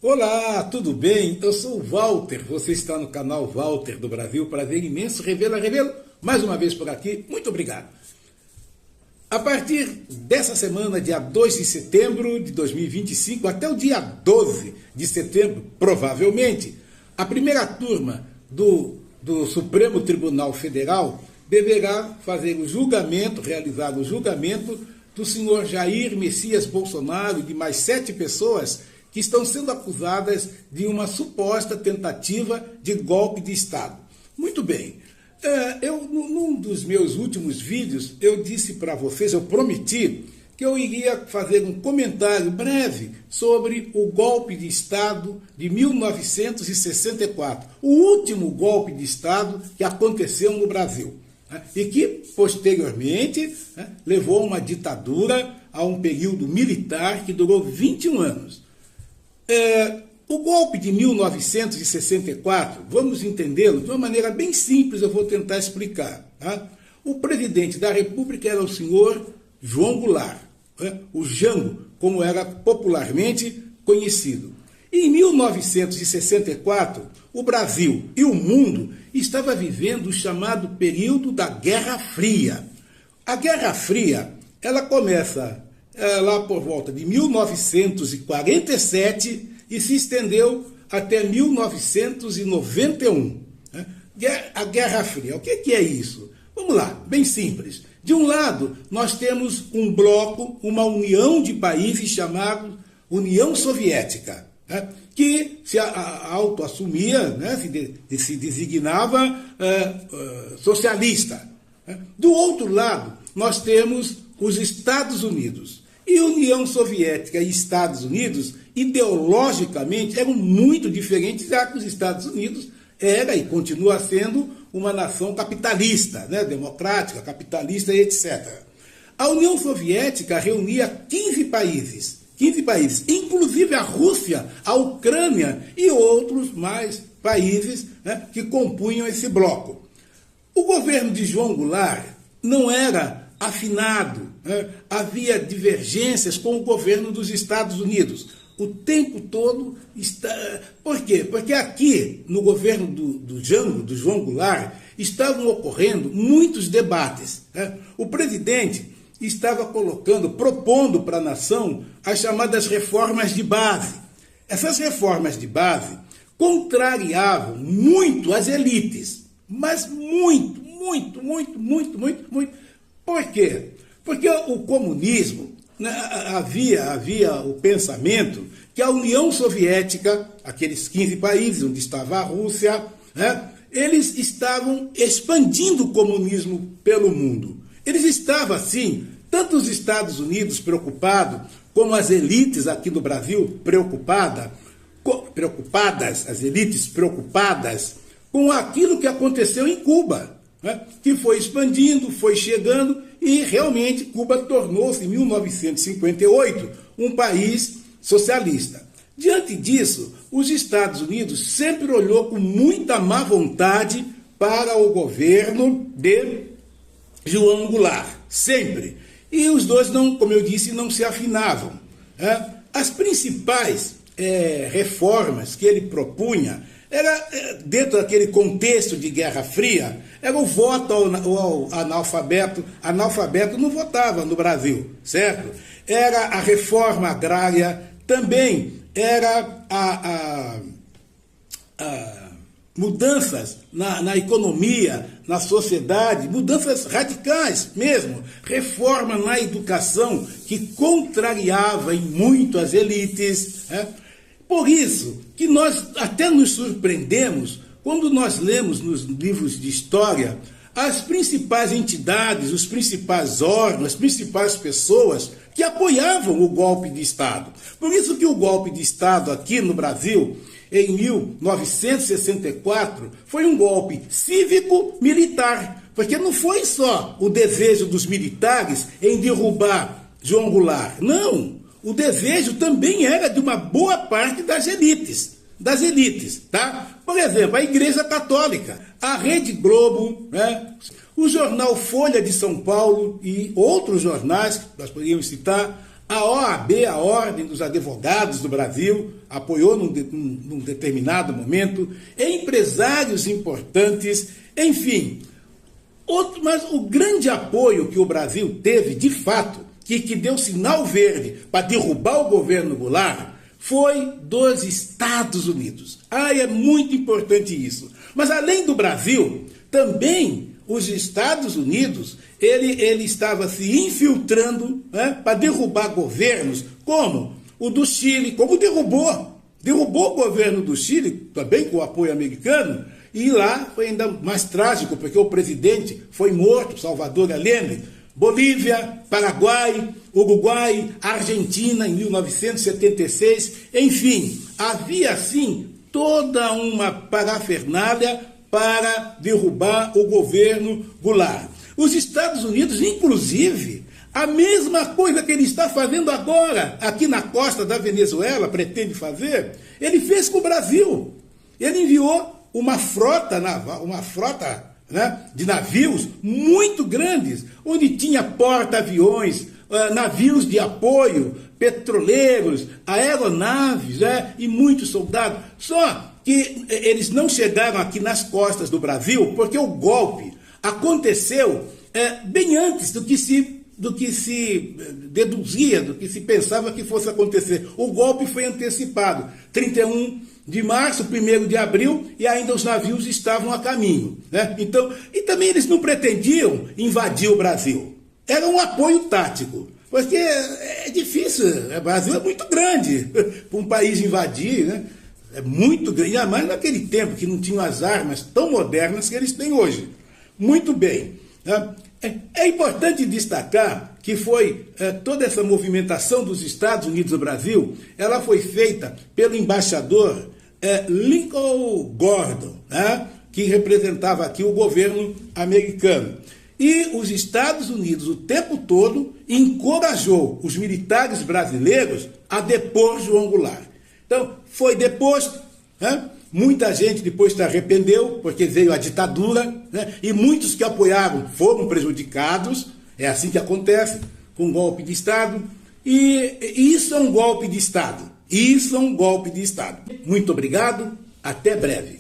Olá, tudo bem? Eu sou o Walter, você está no canal Walter do Brasil, prazer imenso, revelo, mais uma vez por aqui, muito obrigado. A partir dessa semana, dia 2 de setembro de 2025, até o dia 12 de setembro, provavelmente, a primeira turma do Supremo Tribunal Federal deverá fazer o julgamento, realizar o julgamento do senhor Jair Messias Bolsonaro e de mais 7 pessoas que estão sendo acusadas de uma suposta tentativa de golpe de Estado. Muito bem, num dos meus últimos vídeos, eu disse para vocês, eu prometi que eu iria fazer um comentário breve sobre o golpe de Estado de 1964, o último golpe de Estado que aconteceu no Brasil, e que, posteriormente, levou a uma ditadura, a um período militar que durou 21 anos. O golpe de 1964, vamos entendê-lo de uma maneira bem simples, eu vou tentar explicar. O presidente da República era o senhor João Goulart, o Jango, como era popularmente conhecido. Em 1964, o Brasil e o mundo estavam vivendo o chamado período da Guerra Fria. A Guerra Fria, ela começa lá por volta de 1947 e se estendeu até 1991. A Guerra Fria, o que é isso? Vamos lá, bem simples. De um lado, nós temos um bloco, uma união de países chamado União Soviética, que se autoassumia, se designava socialista. Do outro lado, nós temos os Estados Unidos. E União Soviética e Estados Unidos, ideologicamente, eram muito diferentes, já que os Estados Unidos era e continua sendo uma nação capitalista, democrática, capitalista, etc. A União Soviética reunia 15 países, inclusive a Rússia, a Ucrânia e outros mais países que compunham esse bloco. O governo de João Goulart não era afinado, havia divergências com o governo dos Estados Unidos. O tempo todo está... Por quê? Porque aqui, no governo do João Goulart, estavam ocorrendo muitos debates. O presidente estava propondo para a nação as chamadas reformas de base. Essas reformas de base contrariavam muito as elites, mas muito. Por quê? Porque o comunismo, havia o pensamento que a União Soviética, aqueles 15 países onde estava a Rússia, eles estavam expandindo o comunismo pelo mundo. Eles estavam, assim, tanto os Estados Unidos preocupados, como as elites aqui no Brasil preocupadas, as elites preocupadas com aquilo que aconteceu em Cuba, que foi expandindo, foi chegando, e realmente Cuba tornou-se, em 1958, um país socialista. Diante disso, os Estados Unidos sempre olhou com muita má vontade para o governo de João Goulart, sempre. E os dois, como eu disse, não se afinavam. As principais reformas que ele propunha era, dentro daquele contexto de Guerra Fria, era o voto ao analfabeto. Analfabeto não votava no Brasil, certo? Era a reforma agrária, também era mudanças na economia, na sociedade, mudanças radicais mesmo, reforma na educação que contrariava em muito as elites. Por isso que nós até nos surpreendemos quando nós lemos nos livros de história as principais entidades, os principais órgãos, as principais pessoas que apoiavam o golpe de Estado. Por isso que o golpe de Estado aqui no Brasil, em 1964, foi um golpe cívico-militar, porque não foi só o desejo dos militares em derrubar João Goulart, não. O desejo também era de uma boa parte das elites, tá? Por exemplo, a Igreja Católica, a Rede Globo, o jornal Folha de São Paulo e outros jornais, que nós poderíamos citar, A OAB, a Ordem dos Advogados do Brasil, apoiou num determinado momento, empresários importantes, enfim. Mas o grande apoio que o Brasil teve, de fato, que deu sinal verde para derrubar o governo Goulart, foi dos Estados Unidos. É muito importante isso. Mas além do Brasil, também os Estados Unidos, ele estava se infiltrando, né, para derrubar governos, como o do Chile, como derrubou o governo do Chile, também com o apoio americano, e lá foi ainda mais trágico, porque o presidente foi morto, Salvador Allende. Bolívia, Paraguai, Uruguai, Argentina em 1976, enfim, havia assim toda uma parafernália para derrubar o governo Goulart. Os Estados Unidos, inclusive, a mesma coisa que ele está fazendo agora, aqui na costa da Venezuela, pretende fazer, ele fez com o Brasil. Ele enviou uma frota naval, né, de navios muito grandes, onde tinha porta-aviões, navios de apoio, petroleiros, aeronaves, né, e muitos soldados. Só que eles não chegaram aqui nas costas do Brasil, porque o golpe aconteceu bem antes do que se deduzia, do que se pensava que fosse acontecer. O golpe foi antecipado, 31 de março, 1º de abril, e ainda os navios estavam a caminho, né? Então, e também eles não pretendiam invadir o Brasil. Era um apoio tático, porque é difícil, o Brasil é muito grande para um país invadir, né? É muito grande, ainda mais naquele tempo que não tinham as armas tão modernas que eles têm hoje. Muito bem. É importante destacar que foi toda essa movimentação dos Estados Unidos no Brasil, ela foi feita pelo embaixador Lincoln Gordon, né, que representava aqui o governo americano. E os Estados Unidos, o tempo todo, encorajou os militares brasileiros a depor João Goulart. Então, foi deposto, né? Muita gente depois se arrependeu, porque veio a ditadura, né? E muitos que apoiaram foram prejudicados. É assim que acontece com um golpe de Estado. E isso é um golpe de Estado. Isso é um golpe de Estado. Muito obrigado, até breve.